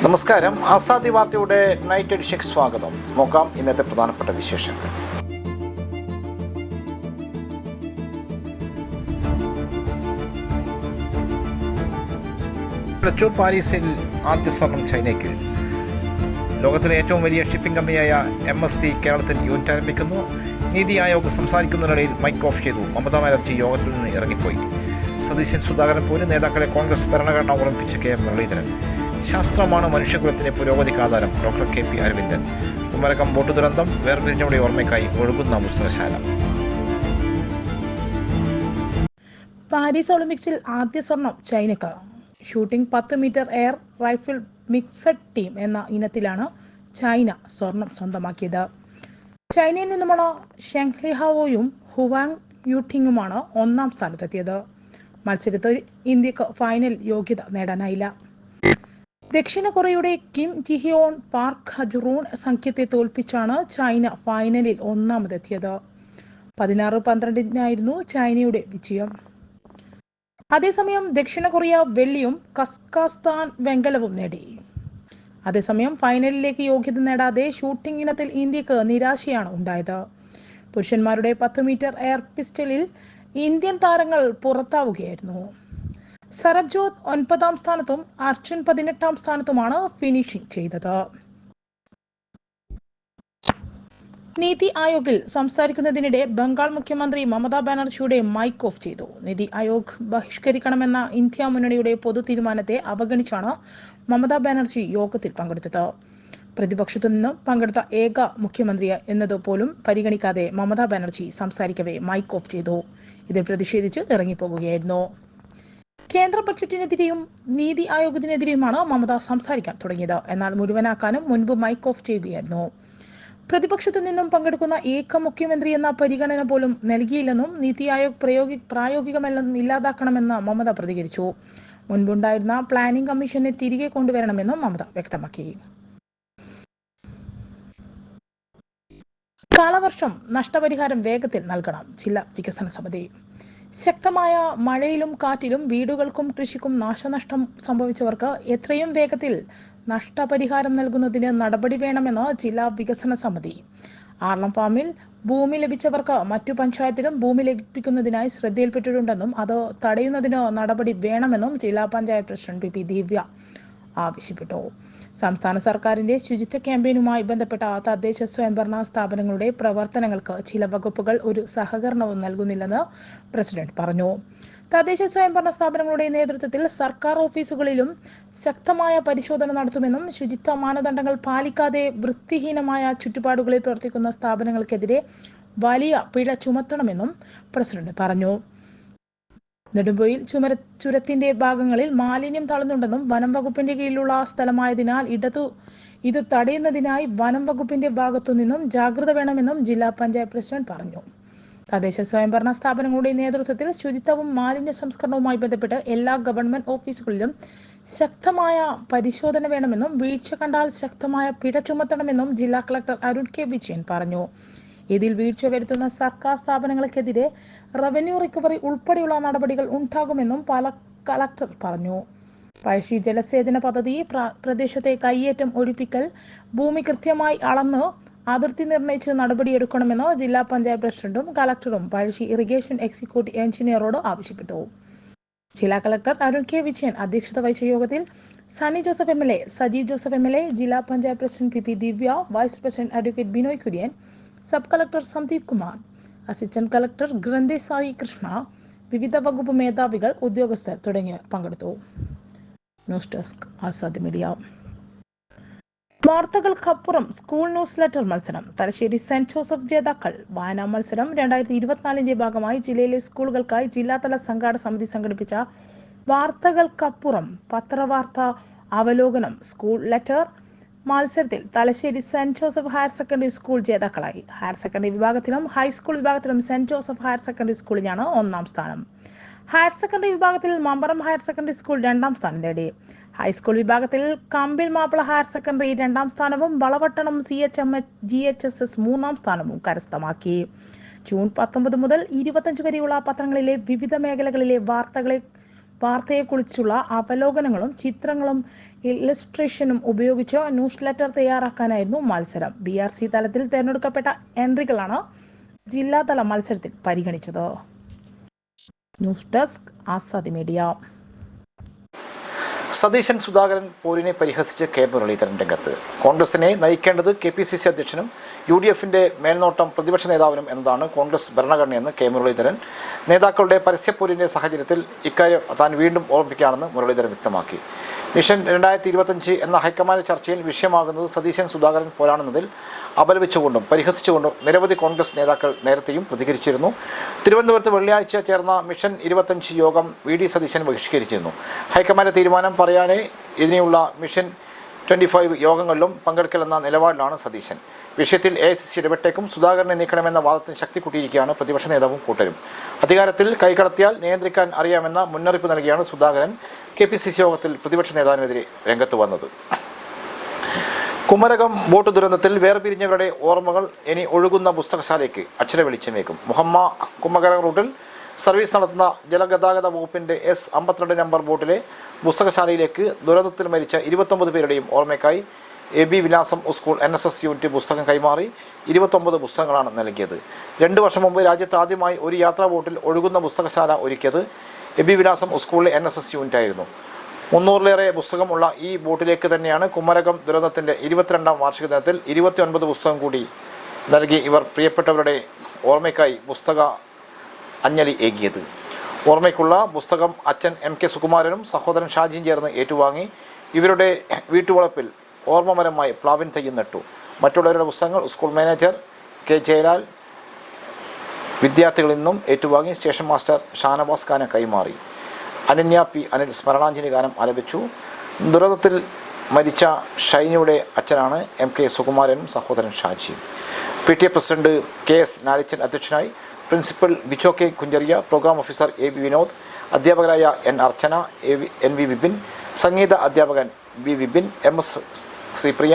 നമസ്കാരം. ആസാദി വാർത്തയുടെ നൈറ്റ് എഡിഷന് സ്വാഗതം. നോക്കാം ഇന്നത്തെ പ്രധാനപ്പെട്ട വിശേഷങ്ങൾ. പാരീസിൽ ആദ്യ സ്വർണം ചൈനയ്ക്ക്. ലോകത്തിലെ ഏറ്റവും വലിയ ഷിപ്പിംഗ് കമ്പനിയായ MSC കേരളത്തിൽ യൂണിറ്റ് ആരംഭിക്കുന്നു. നീതി ആയോഗ് സംസാരിക്കുന്നതിനിടയിൽ മൈക്ക് ഓഫ് ചെയ്തു. മമതാ ബാനർജി യോഗത്തിൽ നിന്ന് ഇറങ്ങിപ്പോയി. സതീശൻ സുധാകരൻ പോലും നേതാക്കളെ കോൺഗ്രസ് ഭരണഘടന ഓർമ്മിപ്പിച്ച് KM മുരളീധരൻ. ശാസ്ത്രമാണ് മനുഷ്യകുലത്തിന്റെ പുരോഗതിക്ക് ആധാരം. Doctor KP Aravindan. Kumarakom boat ദുരന്തം വേർപിരിഞ്ഞവരുടെ ഓർമ്മയ്ക്കായി ഒഴുകുന്ന പുസ്തകശാല. പാരീസ് ഒളിമ്പിക്സിൽ ആദ്യ സ്വർണം ചൈനയ്ക്ക്. Shooting 10 metre air rifle mixed team എന്ന ഇനത്തിലാണ് ചൈന സ്വർണം സ്വന്തമാക്കിയത്. ചൈനയിൽ നിന്നുമുള്ള ഷെങ് ലിഹാവോയും ഹുവാങ് യൂട്ടിങ്ങുമാണ് ഒന്നാം സ്ഥാനത്തെത്തിയത്. മത്സരത്തിൽ ഇന്ത്യക്ക് ഫൈനൽ യോഗ്യത നേടാനായില്ല. ദക്ഷിണ കൊറിയയുടെ കിം ജിഹിയോൺ പാർക്ക് ഹജറൂൺ സഖ്യത്തെ തോൽപ്പിച്ചാണ് ചൈന ഫൈനലിൽ ഒന്നാമതെത്തിയത്. 16-12 ചൈനയുടെ വിജയം. അതേസമയം ദക്ഷിണ കൊറിയ വെള്ളിയും കസ്കസ്ഥാൻ വെങ്കലവും നേടി. അതേസമയം ഫൈനലിലേക്ക് യോഗ്യത നേടാതെ ഷൂട്ടിംഗ് ഇനത്തിൽ ഇന്ത്യക്ക് നിരാശയാണ് ഉണ്ടായത്. പുരുഷന്മാരുടെ 10 മീറ്റർ എയർ പിസ്റ്റലിൽ ഇന്ത്യൻ താരങ്ങൾ പുറത്താവുകയായിരുന്നു. സരബ്ജോത് 9ാം സ്ഥാനത്തും അർജുൻ 18ാം സ്ഥാനത്തുമാണ് ഫിനിഷിംഗ് ചെയ്തത്. നീതി ആയോഗിൽ സംസാരിക്കുന്നതിനിടെ ബംഗാൾ മുഖ്യമന്ത്രി മമതാ ബാനർജിയുടെ മൈക്ക് ഓഫ് ചെയ്തു. നീതി ആയോഗ് ബഹിഷ്കരിക്കണമെന്ന ഇന്ത്യ മുന്നണിയുടെ പൊതു തീരുമാനത്തെ അവഗണിച്ചാണ് മമതാ ബാനർജി യോഗത്തിൽ പങ്കെടുത്തത്. പ്രതിപക്ഷത്തു നിന്നും പങ്കെടുത്ത ഏക മുഖ്യമന്ത്രി എന്നതുപോലും പരിഗണിക്കാതെ മമതാ ബാനർജി സംസാരിക്കവേ മൈക്ക് ഓഫ് ചെയ്തു. ഇതിൽ പ്രതിഷേധിച്ച് ഇറങ്ങിപ്പോകുകയായിരുന്നു. കേന്ദ്ര ബഡ്ജറ്റിനെതിരെയും നീതി ആയോഗത്തിനെതിരെയുമാണ് മമത സംസാരിക്കാൻ തുടങ്ങിയത്. എന്നാൽ മുഴുവനാക്കാനും മുൻപ് മൈക്ക് ഓഫ് ചെയ്യുകയായിരുന്നു. പ്രതിപക്ഷത്തു നിന്നും പങ്കെടുക്കുന്ന ഏക മുഖ്യമന്ത്രി എന്ന പരിഗണന പോലും നൽകിയില്ലെന്നും നീതി ആയോഗ് പ്രായോഗികമല്ലെന്നും ഇല്ലാതാക്കണമെന്ന് മമത പ്രതികരിച്ചു. മുൻപുണ്ടായിരുന്ന പ്ലാനിംഗ് കമ്മീഷനെ തിരികെ കൊണ്ടുവരണമെന്നും മമത വ്യക്തമാക്കി. കാലവർഷം നഷ്ടപരിഹാരം വേഗത്തിൽ നൽകണം ജില്ലാ വികസന സമിതി. ശക്തമായ മഴയിലും കാറ്റിലും വീടുകൾക്കും കൃഷിക്കും നാശനഷ്ടം സംഭവിച്ചവർക്ക് എത്രയും വേഗത്തിൽ നഷ്ടപരിഹാരം നൽകുന്നതിന് നടപടി വേണമെന്ന് ജില്ലാ വികസന സമിതി. ആർളം ഫാമിൽ ഭൂമി ലഭിച്ചവർക്ക് മറ്റു പഞ്ചായത്തിലും ഭൂമി ലഭിക്കുന്നതിനായി ശ്രദ്ധയിൽപ്പെട്ടിട്ടുണ്ടെന്നും അത് തടയുന്നതിന് നടപടി വേണമെന്നും ജില്ലാ പഞ്ചായത്ത് പ്രസിഡന്റ് PP ദിവ്യ ആവശ്യപ്പെട്ടു. സംസ്ഥാന സർക്കാരിന്റെ ശുചിത്വ ക്യാമ്പയിനുമായി ബന്ധപ്പെട്ട തദ്ദേശ സ്വയംഭരണ സ്ഥാപനങ്ങളുടെ പ്രവർത്തനങ്ങൾക്ക് ചില വകുപ്പുകൾ ഒരു സഹകരണവും നൽകുന്നില്ലെന്ന് പ്രസിഡന്റ് പറഞ്ഞു. തദ്ദേശ സ്വയംഭരണ സ്ഥാപനങ്ങളുടെ നേതൃത്വത്തിൽ സർക്കാർ ഓഫീസുകളിലും ശക്തമായ പരിശോധന നടത്തുമെന്നും ശുചിത്വ മാനദണ്ഡങ്ങൾ പാലിക്കാതെ വൃത്തിഹീനമായ ചുറ്റുപാടുകളിൽ പ്രവർത്തിക്കുന്ന സ്ഥാപനങ്ങൾക്കെതിരെ വലിയ പിഴ ചുമത്തണമെന്നും പ്രസിഡന്റ് പറഞ്ഞു. നെടുമ്പൊയിൽ ചുരത്തിന്റെ ഭാഗങ്ങളിൽ മാലിന്യം തള്ളുന്നുണ്ടെന്നും വനം വകുപ്പിന്റെ കീഴിലുള്ള സ്ഥലമായതിനാൽ ഇത് തടയുന്നതിനായി വനം വകുപ്പിന്റെ ഭാഗത്തു നിന്നും ജാഗ്രത വേണമെന്നും ജില്ലാ പഞ്ചായത്ത് പ്രസിഡന്റ് പറഞ്ഞു. തദ്ദേശ സ്വയംഭരണ സ്ഥാപനങ്ങളുടെ നേതൃത്വത്തിൽ ശുചിത്വവും മാലിന്യ സംസ്കരണവുമായി ബന്ധപ്പെട്ട് എല്ലാ ഗവൺമെന്റ് ഓഫീസുകളിലും ശക്തമായ പരിശോധന വേണമെന്നും വീഴ്ച കണ്ടാൽ ശക്തമായ പിഴ ചുമത്തണമെന്നും ജില്ലാ കളക്ടർ അരുൺ K. വിജയൻ പറഞ്ഞു. ഇതിൽ വീഴ്ച വരുത്തുന്ന സർക്കാർ സ്ഥാപനങ്ങൾക്കെതിരെ റവന്യൂ റിക്കവറി ഉൾപ്പെടെയുള്ള നടപടികൾ ഉണ്ടാകുമെന്നും കളക്ടർ പറഞ്ഞു. പഴശ്ശി ജലസേചന പദ്ധതി പ്രദേശത്തെ കയ്യേറ്റം ഒഴിപ്പിക്കൽ ഭൂമി കൃത്യമായി അളന്ന് അതിർത്തി നിർണയിച്ച് നടപടിയെടുക്കണമെന്ന് ജില്ലാ പഞ്ചായത്ത് പ്രസിഡന്റും കളക്ടറും പഴശ്ശി ഇറിഗേഷൻ എക്സിക്യൂട്ടീവ് എഞ്ചിനീയറോട് ആവശ്യപ്പെട്ടു. ജില്ലാ കളക്ടർ അരുൺ K. വിജയൻ അധ്യക്ഷത വഹിച്ച യോഗത്തിൽ സണ്ണി ജോസഫ് MLA, സജീവ് ജോസഫ് MLA, ജില്ലാ panchayat president PP Divya, vice president advocate Binoy Kurian, sub collector Sandeep Kumar, assistant collector Granthi Sai Krishna, വിവിധ വകുപ്പ് മേധാവികൾ, ഉദ്യോഗസ്ഥർ തുടങ്ങിയവർ പങ്കെടുത്തു. News desk Azadi media. വാർത്തകൾക്കപ്പുറം സ്കൂൾ ന്യൂസ് ലെറ്റർ മത്സരം. തലശ്ശേരി സെന്റ് ജോസഫ് ജേതാക്കൾ. വായനാ മത്സരം 2024 ഭാഗമായി ജില്ലയിലെ സ്കൂളുകൾക്കായി ജില്ലാതല സംഘാടക സമിതി സംഘടിപ്പിച്ച വാർത്തകൾക്കപ്പുറം പത്രവാർത്ത അവലോകനം സ്കൂൾ ലെറ്റർ മത്സരത്തിൽ Thalassery saint Joseph higher secondary school ജേതാക്കളായി. ഹയർ സെക്കൻഡറി വിഭാഗത്തിലും ഹൈസ്കൂൾ വിഭാഗത്തിലും സെന്റ് ജോസഫ് ഹയർ സെക്കൻഡറി സ്കൂളിനാണ് ഒന്നാം സ്ഥാനം. ഹയർ സെക്കൻഡറി വിഭാഗത്തിൽ മമ്പറം ഹയർ സെക്കൻഡറി സ്കൂൾ 2ാം സ്ഥാനം നേടി. ഹൈസ്കൂൾ വിഭാഗത്തിൽ കമ്പിൽ മാപ്പിള ഹയർ സെക്കൻഡറി 2ാം സ്ഥാനവും വളവട്ടണം CHMH GHSS 3ാം സ്ഥാനവും കരസ്ഥമാക്കി. ജൂൺ 19 മുതൽ 25 വരെയുള്ള പത്രങ്ങളിലെ വിവിധ മേഖലകളിലെ വാർത്തകളെ വാർത്തയെക്കുറിച്ചുള്ള അവലോകനങ്ങളും ചിത്രങ്ങളും ഇല്ലസ്ട്രേഷനും ഉപയോഗിച്ച് ന്യൂസ് ലെറ്റർ തയ്യാറാക്കാനായിരുന്നു മത്സരം. BRC തലത്തിൽ തിരഞ്ഞെടുക്കപ്പെട്ട എൻട്രികളാണ് ജില്ലാതല മത്സരത്തിൽ പരിഗണിച്ചത്. News desk Azadi media. Satheesan Sudhakaran പോരിനെ പരിഹസിച്ച് കെ മുരളീധരൻ രംഗത്ത്. കോൺഗ്രസിനെ നയിക്കേണ്ടത് KPCC അധ്യക്ഷനും UDFന്റെ മേൽനോട്ടം പ്രതിപക്ഷ നേതാവിനും എന്നതാണ് കോൺഗ്രസ് ഭരണഘടനയെന്ന് കെ മുരളീധരൻ. നേതാക്കളുടെ പരസ്യപ്പോരിൻ്റെ സാഹചര്യത്തിൽ ഇക്കാര്യം താൻ വീണ്ടും ഓർമ്മിക്കുകയാണെന്ന് മുരളീധരൻ വ്യക്തമാക്കി. മിഷൻ 2025 എന്ന ഹൈക്കമാൻഡ് ചർച്ചയിൽ വിഷയമാകുന്നത് സതീശൻ സുധാകരൻ പോരാണെന്നതിൽ അപലപിച്ചുകൊണ്ടും പരിഹസിച്ചുകൊണ്ടും നിരവധി കോൺഗ്രസ് നേതാക്കൾ നേരത്തെയും പ്രതികരിച്ചിരുന്നു. തിരുവനന്തപുരത്ത് വെള്ളിയാഴ്ച ചേർന്ന മിഷൻ 25 യോഗം VD സതീശൻ ബഹിഷ്കരിച്ചിരുന്നു. ഹൈക്കമാൻഡ് തീരുമാനം പറയാനേ ഇതിനെയുള്ള മിഷൻ 25 യോഗങ്ങളിലും പങ്കെടുക്കലെന്ന നിലപാടിലാണ് സതീശൻ. വിഷയത്തിൽ AICC ഇടപെട്ടേക്കും സുധാകരനെ നീക്കണമെന്ന വാദത്തിന് ശക്തി കൂട്ടിയിരിക്കുകയാണ് പ്രതിപക്ഷ നേതാവും കൂട്ടരും. അധികാരത്തിൽ കൈകടത്തിയാൽ നിയന്ത്രിക്കാൻ അറിയാമെന്ന മുന്നറിയിപ്പ് നൽകിയാണ് സുധാകരൻ KPCC യോഗത്തിൽ പ്രതിപക്ഷ നേതാവിനെതിരെ രംഗത്ത് വന്നത്. കുമരകം ബോട്ട് ദുരന്തത്തിൽ വേർപിരിഞ്ഞവരുടെ ഓർമ്മകൾ ഇനി ഒഴുകുന്ന പുസ്തകശാലയ്ക്ക് അക്ഷരവെളിച്ചമേക്കും. മുഹമ്മ കുമരകം റൂട്ടിൽ സർവീസ് നടത്തുന്ന ജലഗതാഗത വകുപ്പിൻ്റെ S52 നമ്പർ ബോട്ടിലെ പുസ്തകശാലയിലേക്ക് ദുരന്തത്തിൽ മരിച്ച 29 പേരുടെയും ഓർമ്മയ്ക്കായി AB വിലാസം സ്കൂൾ NSS യൂണിറ്റ് പുസ്തകം കൈമാറി 29 പുസ്തകങ്ങളാണ് നൽകിയത്. 2 വർഷം മുമ്പ് രാജ്യത്ത് ആദ്യമായി ഒരു യാത്രാ ബോട്ടിൽ ഒഴുകുന്ന പുസ്തകശാല ഒരുക്കിയത് AB വിലാസം സ്കൂളിലെ NSS യൂണിറ്റ് ആയിരുന്നു. 300-ലേറെ പുസ്തകമുള്ള ഈ ബോട്ടിലേക്ക് തന്നെയാണ് കുമരകം ദുരന്തത്തിൻ്റെ 22ാം വാർഷിക ദിനത്തിൽ 29 പുസ്തകം കൂടി നൽകി ഇവർ പ്രിയപ്പെട്ടവരുടെ ഓർമ്മയ്ക്കായി പുസ്തക അഞ്ജലി ഏകിയത്. ഓർമ്മയ്ക്കുള്ള പുസ്തകം അച്ഛൻ MK സുകുമാരനും സഹോദരൻ ഷാജിയും ചേർന്ന് ഏറ്റുവാങ്ങി. ഇവരുടെ വീട്ടുവളപ്പിൽ ഓർമ്മമരമായി പ്ലാവിൻ തയ്യും നട്ടു. മറ്റുള്ളവരുടെ പുസ്തകങ്ങൾ സ്കൂൾ മാനേജർ K ജയലാൽ വിദ്യാർത്ഥികളിൽ നിന്നും ഏറ്റുവാങ്ങി സ്റ്റേഷൻ മാസ്റ്റർ ഷാനവാസ് ഖാനെ കൈമാറി. അനന്യ P അനിൽ സ്മരണാഞ്ജലി ഗാനം ആലപിച്ചു. ദുരന്തത്തിൽ മരിച്ച ഷൈനിയുടെ അച്ഛനാണ് MK സുകുമാരനും സഹോദരൻ ഷാജിയും. PTA പ്രസിഡന്റ് KS നാലിച്ചൻ അധ്യക്ഷനായി. Principal Bijo K Kuncheria, programme officer AB Vinod, അധ്യാപകരായ N അർച്ചന, NV വിപിൻ, സംഗീത അധ്യാപകൻ B വിപിൻ, MS ശ്രീപ്രിയ,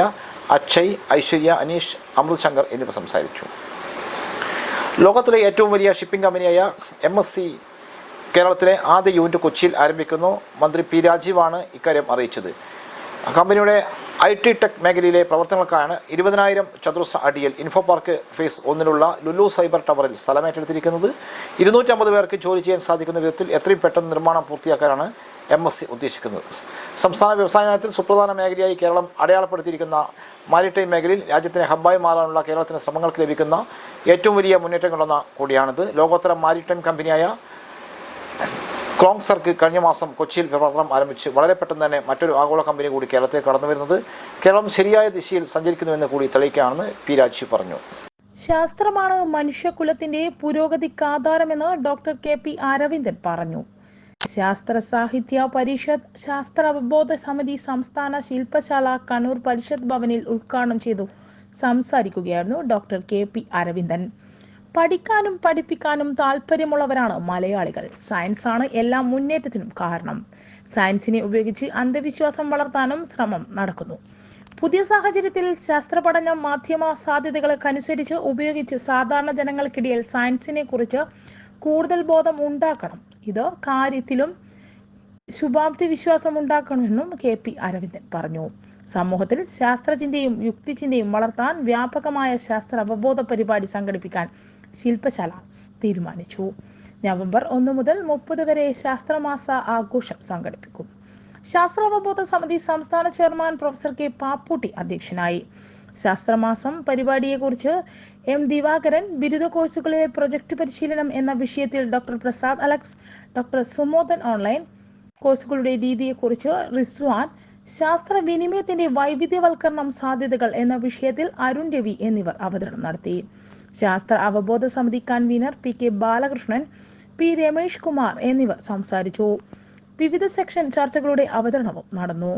അക്ഷയ്, ഐശ്വര്യ, അനീഷ്, അമൃത് ശങ്കർ എന്നിവർ സംസാരിച്ചു. ലോകത്തിലെ ഏറ്റവും വലിയ ഷിപ്പിംഗ് കമ്പനിയായ MSC കേരളത്തിലെ ആദ്യ യൂണിറ്റ് കൊച്ചിയിൽ ആരംഭിക്കുന്നു. മന്ത്രി P രാജീവാണ് ഇക്കാര്യം അറിയിച്ചത്. കമ്പനിയുടെ IT ടെക് മേഖലയിലെ പ്രവർത്തനങ്ങൾക്കാണ് 20,000 ചതുരശ്ര അടിയിൽ ഇൻഫോ പാർക്ക് ഫേസ് 1-ലുള്ള ലുലു സൈബർ ടവറിൽ സ്ഥലമേറ്റെടുത്തിരിക്കുന്നത്. 250 പേർക്ക് ജോലി ചെയ്യാൻ സാധിക്കുന്ന വിധത്തിൽ എത്രയും പെട്ടെന്ന് നിർമ്മാണം പൂർത്തിയാക്കാനാണ് MSC ഉദ്ദേശിക്കുന്നത്. സംസ്ഥാന വ്യവസായ നയത്തിൽ സുപ്രധാന മേഖലയായി കേരളം അടയാളപ്പെടുത്തിയിരിക്കുന്ന മാരിടൈം മേഖലയിൽ രാജ്യത്തിന് ഹബ്ബായി മാറാനുള്ള കേരളത്തിൻ്റെ ശ്രമങ്ങൾക്ക് ലഭിക്കുന്ന ഏറ്റവും വലിയ മുന്നേറ്റങ്ങളൊന്ന കൂടിയാണിത്. ലോകോത്തര മാരിടൈം കമ്പനിയായ ക്രോങ്സർക്ക് കഴിഞ്ഞ മാസം കൊച്ചിയിൽ പ്രവർത്തനം ആരംഭിച്ച് വളരെ പെട്ടെന്ന് തന്നെ മറ്റൊരു ആഗോള കമ്പനി കൂടി കേരളത്തിൽ കടന്നു വരുന്നത് കേരളം ശരിയായ ദിശയിൽ സഞ്ചരിക്കുന്നുവെന്ന് കൂടി തെളിയിക്കുകയാണെന്ന് P രാജീവ് പറഞ്ഞു. ശാസ്ത്രമാണ് മനുഷ്യകുലത്തിന്റെ പുരോഗതിക്കാധാരമെന്ന് ഡോക്ടർ KP അരവിന്ദൻ പറഞ്ഞു. ശാസ്ത്ര സാഹിത്യ പരിഷത്ത് ശാസ്ത്ര അവബോധ സമിതി സംസ്ഥാന ശില്പശാല കണ്ണൂർ പരിഷത്ത് ഭവനിൽ ഉദ്ഘാടനം ചെയ്തു സംസാരിക്കുകയായിരുന്നു ഡോക്ടർ KP അരവിന്ദൻ. പഠിക്കാനും പഠിപ്പിക്കാനും താല്പര്യമുള്ളവരാണ് മലയാളികൾ. സയൻസാണ് എല്ലാ മുന്നേറ്റത്തിനും കാരണം. സയൻസിനെ ഉപയോഗിച്ച് അന്ധവിശ്വാസം വളർത്താനും ശ്രമം നടക്കുന്നു. പുതിയ സാഹചര്യത്തിൽ ശാസ്ത്രപഠനം മാധ്യമ സാധ്യതകൾക്കനുസരിച്ച് ഉപയോഗിച്ച് സാധാരണ ജനങ്ങൾക്കിടയിൽ സയൻസിനെ കുറിച്ച് കൂടുതൽ ബോധം ഉണ്ടാക്കണം. ഇത് കാര്യത്തിലും ശുഭാപ്തി വിശ്വാസം ഉണ്ടാക്കണമെന്നും KP അരവിന്ദൻ പറഞ്ഞു. സമൂഹത്തിൽ ശാസ്ത്രചിന്തയും യുക്തിചിന്തയും വളർത്താൻ വ്യാപകമായ ശാസ്ത്ര അവബോധ പരിപാടി സംഘടിപ്പിക്കാൻ ശില്പശാല തീരുമാനിച്ചു. നവംബർ 1 മുതൽ 30 വരെ ശാസ്ത്രമാസ ആഘോഷം സംഘടിപ്പിക്കും. ശാസ്ത്ര അവബോധ സമിതി സംസ്ഥാന ചെയർമാൻ പ്രൊഫസർ K പാപ്പൂട്ടി അധ്യക്ഷനായി. ശാസ്ത്രമാസം പരിപാടിയെക്കുറിച്ച് M ദിവാകരൻ, ബിരുദ കോഴ്സുകളിലെ പ്രൊജക്ട് പരിശീലനം എന്ന വിഷയത്തിൽ doctor Prasad Alex, doctor Sumodan online കോഴ്സുകളുടെ രീതിയെക്കുറിച്ച് റിസ്വാൻ, ശാസ്ത്ര വിനിമയത്തിന്റെ വൈവിധ്യവൽക്കരണം സാധ്യതകൾ എന്ന വിഷയത്തിൽ അരുൺ രവി എന്നിവർ അവതരണം നടത്തി. ശാസ്ത്ര അവബോധ സമിതി convener PK Balakrishnan, P Ramesh Kumar എന്നിവർ സംസാരിച്ചു. വിവിധ സെക്ഷൻ ചർച്ചകളുടെ അവതരണവും നടന്നു.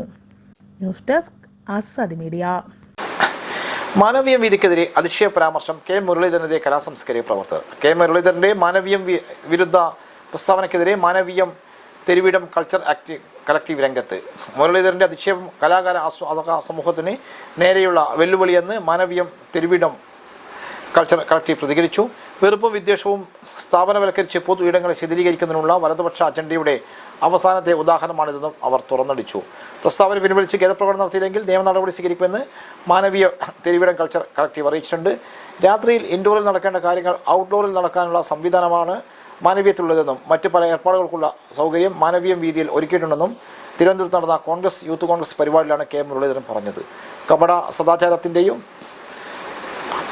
News desk Azadi media. Manaveeya വീതിക്കെതിരെ അതിശയ പരാമർശം K മുരളീധരനെതിരെ കലാസംസ്കാരിക പ്രവർത്തകർ. K മുരളീധരന്റെ മാനവീയം വിരുദ്ധ പ്രസ്താവനയ്ക്കെതിരെ മാനവീയം തെരുവിടം കൾച്ചർ കളക്റ്റീവ് രംഗത്ത്. മുരളീധരന്റെ അതിശയം കലാകാര സമൂഹത്തിന് നേരെയുള്ള വെല്ലുവിളിയെന്ന് മാനവീയം തെരുവിടം കൾച്ചർ കളക്റ്റീവ് പ്രതികരിച്ചു. വെറുപ്പും വിദ്വേഷവും സ്ഥാപനവൽക്കരിച്ച് പൊതു ഇടങ്ങളെ ശിഥിലീകരിക്കുന്നതിനുള്ള വലതുപക്ഷ അജണ്ടയുടെ അവസാനത്തെ ഉദാഹരണമാണിതെന്നും അവർ തുറന്നടിച്ചു. പ്രസ്താവന പിൻവലിച്ച് ഖേദപ്രകടനം നടത്തിയില്ലെങ്കിൽ നിയമ നടപടി സ്വീകരിക്കുമെന്ന് മാനവീയ തെരുവിടം കൾച്ചർ കളക്ടീവ് അറിയിച്ചിട്ടുണ്ട്. രാത്രിയിൽ ഇൻഡോറിൽ നടക്കേണ്ട കാര്യങ്ങൾ ഔട്ട്ഡോറിൽ നടക്കാനുള്ള സംവിധാനമാണ് മാനവീയത്തിലുള്ളതെന്നും മറ്റ് പല ഏർപ്പാടുകൾക്കുള്ള സൗകര്യം മാനവീയം വീതിയിൽ ഒരുക്കിയിട്ടുണ്ടെന്നും തിരുവനന്തപുരത്ത് നടന്ന യൂത്ത് കോൺഗ്രസ് പരിപാടിയിലാണ് കെ മുരളീധരൻ പറഞ്ഞത്. കപട സദാചാരത്തിൻ്റെയും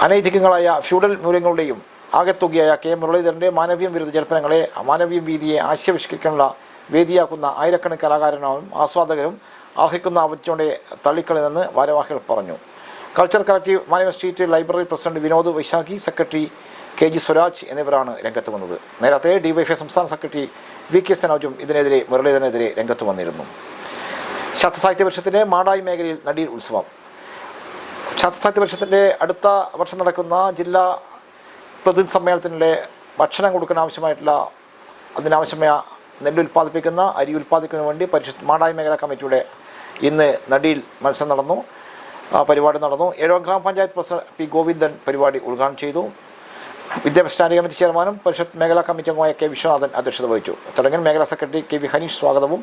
അനൈതികങ്ങളായ ഫ്യൂഡൽ മൂല്യങ്ങളുടെയും ആകെത്തുകയായ കെ മുരളീധരൻ്റെ മാനവീയം വിരുദ്ധ ജൽപ്പനങ്ങളെ മാനവീയം വീതിയെ ആശയവിഷ്കരിക്കാനുള്ള വേദിയാക്കുന്ന ആയിരക്കണക്കിന് കലാകാരനും ആസ്വാദകരും അർഹിക്കുന്ന അവറ്റോടെ തള്ളിക്കളെന്ന് ഭാരവാഹികൾ പറഞ്ഞു. കൾച്ചർ കളക്ടീവ് മാനവ street library president Vinod Vaisakhi, secretary KG Swaraj എന്നിവരാണ് രംഗത്ത് വന്നത്. നേരത്തെ DYFI സംസ്ഥാന സെക്രട്ടറി VK സനോജും മുരളീധരനെതിരെ രംഗത്ത് വന്നിരുന്നു. ശാസ്ത്രസാഹിത്യ പരിഷത്തിൻ്റെ മാടായി മേഖലയിൽ നടീൽ ഉത്സവം. ശാസ്ത്രസാഹിത്യ പരിഷത്തിൻ്റെ അടുത്ത വർഷം നടക്കുന്ന ജില്ലാ പ്രതിനിധി സമ്മേളനത്തിൻ്റെ ഭക്ഷണം കൊടുക്കാൻ അതിനാവശ്യമായ നെല്ല് ഉൽപ്പാദിപ്പിക്കുന്ന അരി ഉൽപ്പാദിക്കുന്നതിന് വേണ്ടി പരിഷത്ത് മാടായി മേഖലാ കമ്മിറ്റിയുടെ ഇന്ന് നടീൽ മത്സരം നടന്നു. പരിപാടി നടന്നു. 7ാം ഗ്രാമപഞ്ചായത്ത് പ്രസിഡന്റ് P. ഗോവിന്ദൻ പരിപാടി ഉദ്ഘാടനം ചെയ്തു. വിദ്യാഭ്യാസ സ്റ്റാൻഡിംഗ് കമ്മിറ്റി ചെയർമാനും പരിഷത്ത് മേഖലാ കമ്മിറ്റി അംഗമായ K. വിശ്വനാഥൻ അധ്യക്ഷത വഹിച്ചു. ചടങ്ങിൽ മേഖലാ സെക്രട്ടറി KV ഹനീഷ് സ്വാഗതവും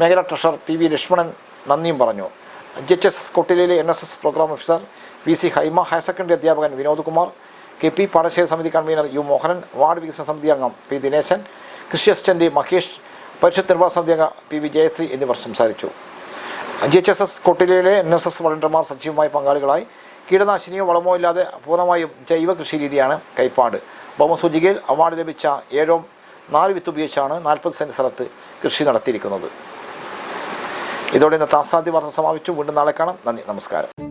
മേഖലാ ട്രഷറർ PV ലക്ഷ്മണൻ നന്ദിയും പറഞ്ഞു. GHSS കൊട്ടിലയിലെ NSS programme officer VC Haima, higher secondary അധ്യാപകൻ വിനോദ് കുമാർ, KP പാടശേഖര സമിതി കൺവീനർ U. മോഹനൻ, വാർഡ് വികസന സമിതി അംഗം P. ദിനേശൻ, കൃഷി അസിസ്റ്റന്റ് മഹേഷ്, പരിഷത്ത് നിർവാഹക സമിതി അംഗം PV ജയശ്രീ എന്നിവർ സംസാരിച്ചു. GHSS കൊട്ടിലയിലെ NSS വളണ്ടിയർമാർ സജീവമായി പങ്കാളികളായി. കീടനാശിനിയോ വളമോ ഇല്ലാതെ പൂർണ്ണമായും ജൈവ കൃഷി രീതിയാണ് കൈപ്പാട്. ഭൗമസൂചികയിൽ അവാർഡ് ലഭിച്ച 4 വിത്ത് ഉപയോഗിച്ചാണ് 40 സെൻറ്റ് സ്ഥലത്ത് കൃഷി നടത്തിയിരിക്കുന്നത്. ഇതോടെ ഇന്നത്തെ ആസാദ്യ വാർത്ത സമാപിച്ചു. വീണ്ടും നാളെ കാണാം. നന്ദി, നമസ്കാരം.